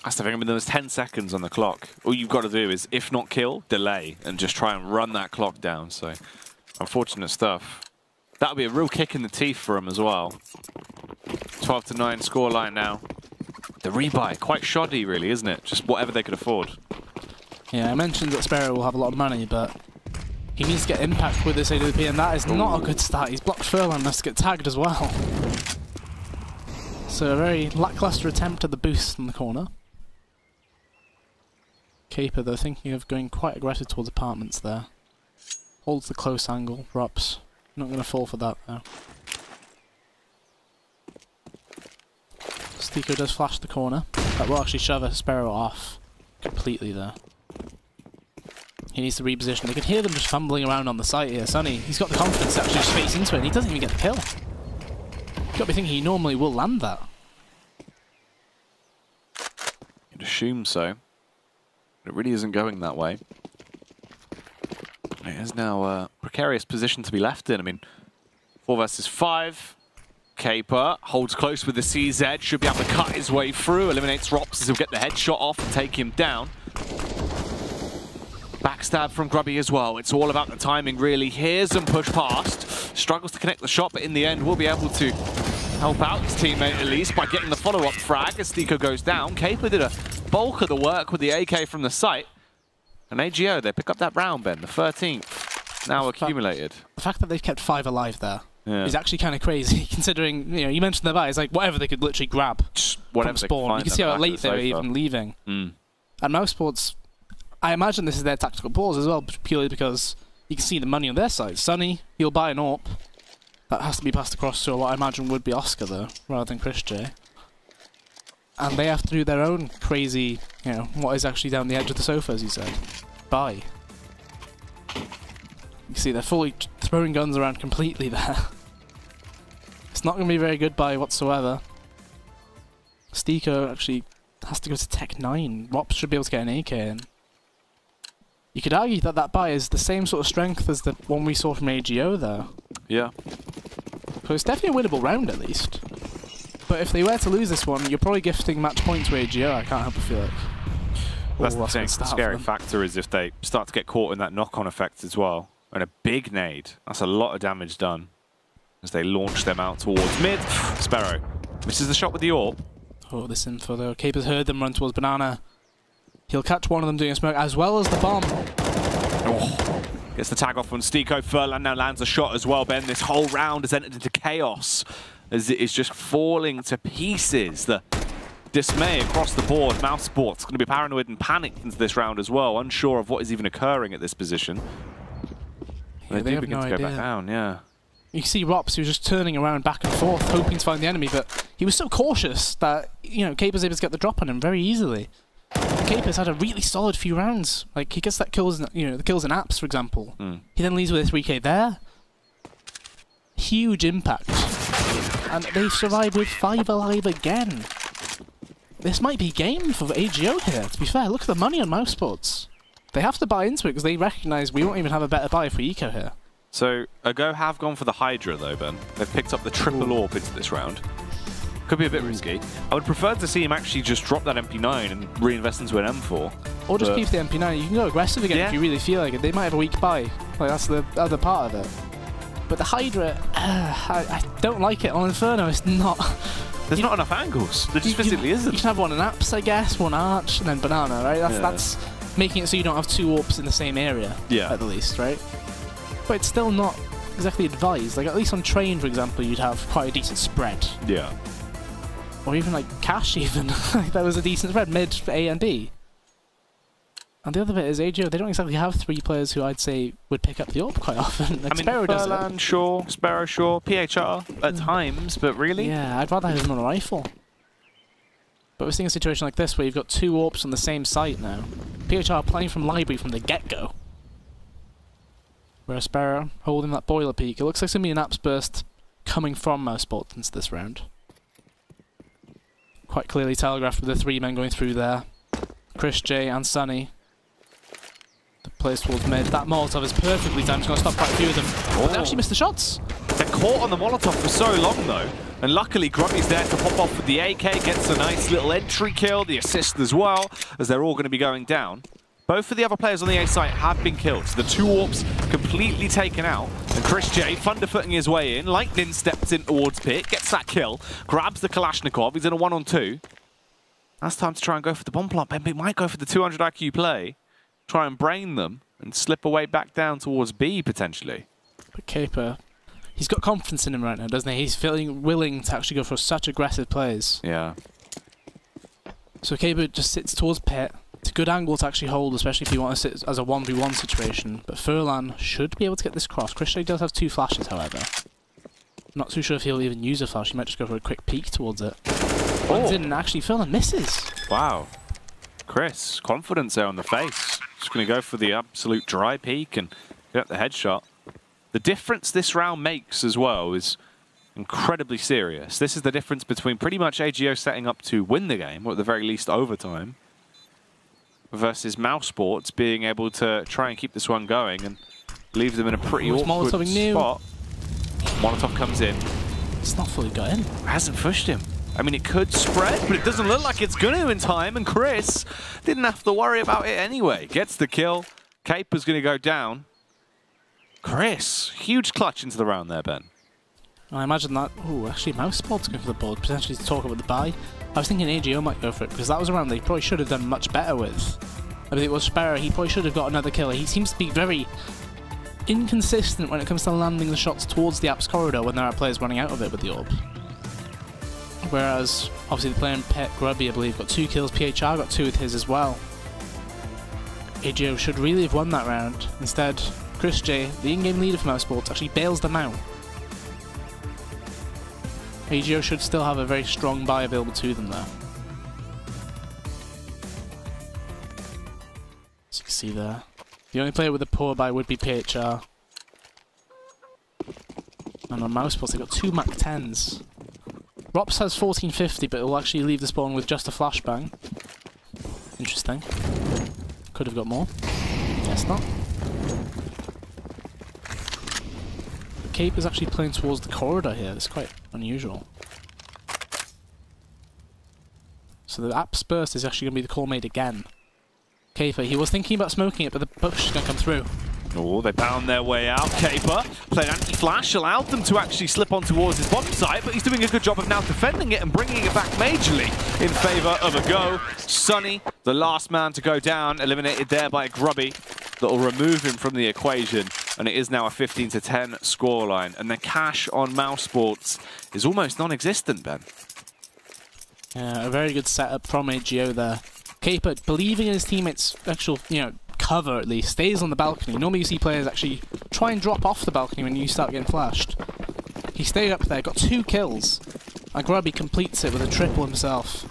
That's the thing, I mean, there's 10 seconds on the clock. All you've got to do is, if not kill, delay, and just try and run that clock down. So, unfortunate stuff. That'll be a real kick in the teeth for him as well. 12-9 scoreline now. The rebuy, quite shoddy really, isn't it? Just whatever they could afford. Yeah, I mentioned that Sparrow will have a lot of money, but he needs to get impact with this AWP, and that is not a good start. He's blocked Furlan and has to get tagged as well. So a very lackluster attempt at the boost in the corner. Caper, though, thinking of going quite aggressive towards apartments there. Holds the close angle. Drops. Not going to fall for that, though. Stico does flash the corner. That will actually shove a Sparrow off completely there. He needs to reposition. They can hear them just fumbling around on the site here. Sunny, he's got the confidence to actually just face into it, and he doesn't even get the kill. You've got to be thinking he normally will land that. You'd assume so. But it really isn't going that way. It is now a precarious position to be left in. I mean, 4 versus 5. Caper holds close with the CZ, should be able to cut his way through, eliminates Rops as he'll get the headshot off and take him down. Backstab from Grubby as well. It's all about the timing, really. Hears them push past. Struggles to connect the shot, but in the end will be able to help out his teammate at least by getting the follow-up frag as Stico goes down. Caper did a bulk of the work with the AK from the site. And AGO, they pick up that round, Ben, the 13th, now accumulated. The fact that they've kept 5 alive there is Yeah. actually kind of crazy, considering, you know, you mentioned the buy, it's like whatever they could literally grab Whatever from they can spawn. find You can at see the how back late of the they were sofa. even leaving. Mm. And mousesports, I imagine this is their tactical pause as well, purely because you can see the money on their side. Sunny, he'll buy an AWP. That has to be passed across to what I imagine would be Oscar, though, rather than Chris J. And they have to do their own crazy, you know, what is actually down the edge of the sofa, as you said. Buy. You can see they're fully throwing guns around completely there. It's not going to be very good buy whatsoever. Stico actually has to go to Tech 9. Rops should be able to get an AK in. You could argue that that buy is the same sort of strength as the one we saw from AGO, though. Yeah. So it's definitely a winnable round, at least. But if they were to lose this one, you're probably gifting match points to AGO, I can't help but feel like. That's Ooh, the a thing. good The start scary for them. factor is if they start to get caught in that knock-on effect as well. And a big nade. That's a lot of damage done as they launch them out towards mid. Sparrow misses the shot with the AWP. Oh, this info, though. Caper's heard them run towards Banana. He'll catch one of them doing a smoke, as well as the bomb. Oh. Gets the tag off on Stico. Furlan now lands a shot as well, Ben. This whole round has entered into chaos as it is just falling to pieces. The dismay across the board. mousesports going to be paranoid and panicked into this round as well, unsure of what is even occurring at this position. Yeah, they they do have begin no to go idea. back down, yeah. You can see Rops, who was just turning around back and forth, hoping to find the enemy, but he was so cautious that, you know, Caper's able to get the drop on him very easily. And Caper's had a really solid few rounds. Like, he gets that kills, you know, the kills in apps, for example. He then leaves with a 3k there. Huge impact. And they've survived with 5 alive again. This might be game for AGO here, to be fair. Look at the money on mousesports. They have to buy into it because they recognise we won't even have a better buy for Eco here. So, AGO have gone for the Hydra though, Ben. They've picked up the triple AWP into this round. Could be a bit risky. I would prefer to see him actually just drop that MP9 and reinvest into an M4. Or just keep the MP9. You can go aggressive again if you really feel like it. They might have a weak buy. Like, that's the other part of it. But the Hydra, I don't like it on Inferno. It's not... There's not enough angles. There just physically isn't. You can have one in apps, I guess, one arch, and then banana, right? That's making it so you don't have 2 AWPs in the same area, at the least, right? But it's still not exactly advised. Like, at least on train, for example, you'd have quite a decent spread. Yeah. Or even, like, cash, even. That was a decent spread, mid for A and B. And the other bit is AGO, they don't exactly have 3 players who I'd say would pick up the AWP quite often. Like, I mean, Sparrow does it. Furlan, sure. Sparrow, sure. PHR at times, but really? Yeah, I'd rather have him on a rifle. But we're seeing a situation like this where you've got 2 AWPs on the same site now. PHR playing from library from the get-go. Whereas Sparrow holding that boiler peak. It looks like something an apps burst coming from mousesports into this round. Quite clearly telegraphed with the 3 men going through there. Chris J and Sunny. The place towards mid. That Molotov is perfectly timed. It's going to stop quite a few of them. Oh. But they actually missed the shots. They're caught on the Molotov for so long, though. And luckily, Grubby's there to pop off with the AK, gets a nice little entry kill, the assist as well, as they're all going to be going down. Both of the other players on the A site have been killed. So the 2 AWPs completely taken out. And Chris J, thunderfooting his way in. Lightning steps in towards Pit, gets that kill, grabs the Kalashnikov. He's in a 1-on-2. That's time to try and go for the bomb plant. Bembe might go for the 200 IQ play. Try and brain them and slip away back down towards B, potentially. But Caper, he's got confidence in him right now, doesn't he? He's feeling willing to actually go for such aggressive plays. Yeah. So Caper just sits towards Pit, It's a good angle to actually hold, especially if you want to sit as a 1v1 situation. But Furlan should be able to get this cross. Christian does have 2 flashes, however. I'm not too sure if he'll even use a flash. He might just go for a quick peek towards it. Oh. Didn't actually. Furlan misses. Wow. Chris, confidence there on the face. Just going to go for the absolute dry peek and get the headshot. The difference this round makes as well is incredibly serious. This is the difference between pretty much AGO setting up to win the game, or at the very least overtime, versus mousesports being able to try and keep this one going and leave them in a pretty awkward spot. Molotov comes in. It's not fully got in. It hasn't pushed him. I mean, it could spread, but it doesn't look like it's going to in time, and Chris didn't have to worry about it anyway. Gets the kill. Caper's going to go down. Chris, huge clutch into the round there, Ben. I imagine that... Oh, actually, mousesports going for the board, potentially to talk about the buy. I was thinking AGO might go for it, because that was a round they probably should have done much better with. I mean, it was Sparrow, he probably should have got another kill. He seems to be very inconsistent when it comes to landing the shots towards the apps corridor when there are players running out of it with the orb. Whereas, obviously, the player in Pet Grubby, I believe, got 2 kills. PHR got 2 with his as well. AGO should really have won that round. Instead, Chris J, the in-game leader for mousesports, actually bails them out. AGO should still have a very strong buy available to them there. As you can see there. The only player with a poor buy would be PHR. And on mousesports, they've got 2 Mac 10s. Rops has 1450, but it will actually leave the spawn with just a flashbang. Interesting. Could have got more. Guess not. Cape is actually playing towards the corridor here. That's quite unusual. So the apps burst is actually going to be the call made again. Caper, he was thinking about smoking it, but the push is going to come through. Oh, they pound their way out. Caper played anti-flash, allowed them to actually slip on towards his bottom side, but he's doing a good job of now defending it and bringing it back majorly in favour of a go. Sunny, the last man to go down, eliminated there by Grubby. That'll remove him from the equation, and it is now a 15-10 scoreline. And the cash on mousesports is almost non-existent, Ben. Yeah, a very good setup from AGO there. Caper, believing in his teammates' actual, cover at least, stays on the balcony. Normally you see players actually try and drop off the balcony when you start getting flashed. He stayed up there, got 2 kills, and Grubby completes it with a triple himself.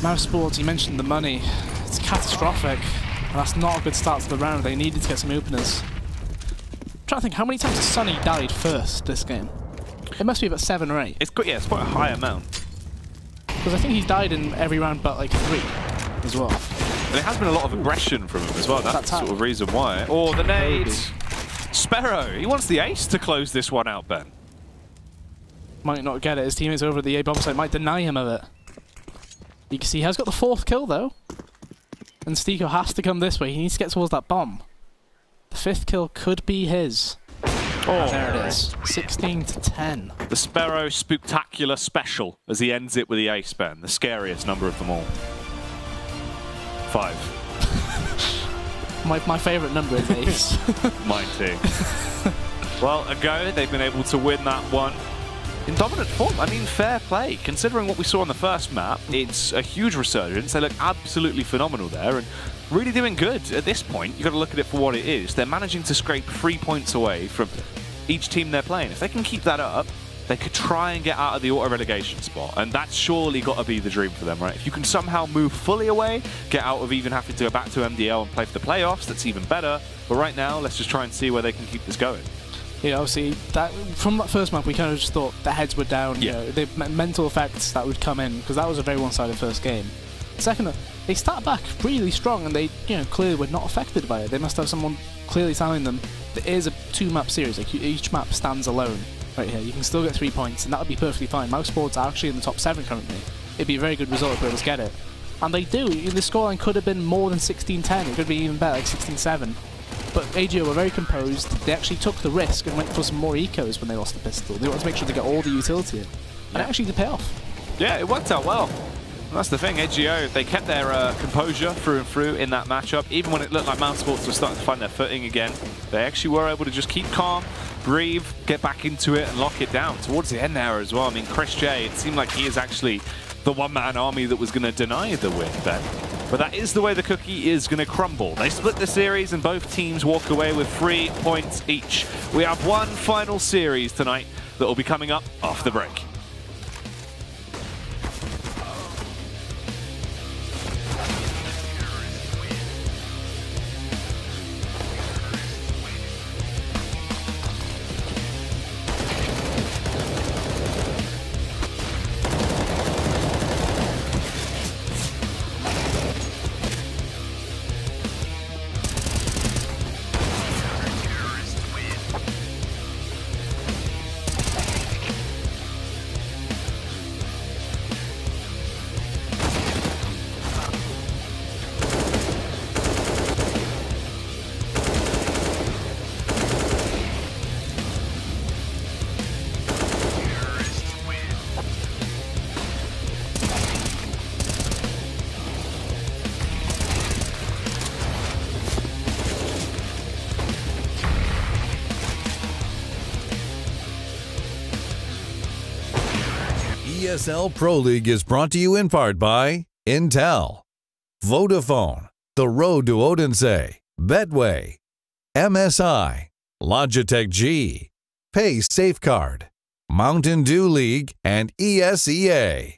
Mousesports, you mentioned the money. It's catastrophic, and that's not a good start to the round. They needed to get some openers. I'm trying to think, how many times has Sunny died first this game? It must be about 7 or 8. It's quite a high amount. Because I think he's died in every round but like 3 as well. And there has been a lot of aggression from him as well. That's the sort of reason why. Oh, the nade. Sparrow, he wants the ace to close this one out, Ben. Might not get it. His teammates over at the A bomb site might deny him of it. You can see he has got the 4th kill though. And Stiko has to come this way. He needs to get towards that bomb. The 5th kill could be his. Oh, there it is. 16-10. The Sparrow Spooktacular Special as he ends it with the ace, Ben. The scariest number of them all. 5. My favourite number is ace. Mine too. Well, a go. They've been able to win that one in dominant form. I mean, fair play. Considering what we saw on the first map, it's a huge resurgence. They look absolutely phenomenal there and really doing good at this point. You've got to look at it for what it is. They're managing to scrape 3 points away from each team they're playing. If they can keep that up, they could try and get out of the auto-relegation spot. And that's surely got to be the dream for them, right? If you can somehow move fully away, get out of even having to go back to MDL and play for the playoffs, that's even better. But right now, let's just try and see where they can keep this going. Yeah, obviously, from that first map, we kind of just thought the heads were down. Yeah. The mental effects that would come in, because that was a very one-sided first game. Second, they start back really strong, and they, clearly were not affected by it. They must have someone clearly telling them that it is a 2-map series. Like, each map stands alone right here. You can still get 3 points, and that would be perfectly fine. Mousesports are actually in the top 7 currently. It'd be a very good result if they were to get it. And they do. The scoreline could have been more than 16-10. It could be even better, like 16-7. But AGO were very composed. They actually took the risk and went for some more ecos when they lost the pistol. They wanted to make sure they got all the utility in. And it actually did pay off. Yeah, it worked out well. And that's the thing, AGO, they kept their composure through and through in that matchup. Even when it looked like mousesports were starting to find their footing again, they actually were able to just keep calm, breathe, get back into it, and lock it down. Towards the end there as well, I mean, Chris J, it seemed like he is actually the one-man army that was going to deny the win, Ben. But that is the way the cookie is going to crumble. They split the series and both teams walk away with 3 points each. We have one final series tonight that will be coming up after the break. ESL Pro League is brought to you in part by Intel, Vodafone, The Road to Odense, Betway, MSI, Logitech G, Pay Safeguard, Mountain Dew League, and ESEA.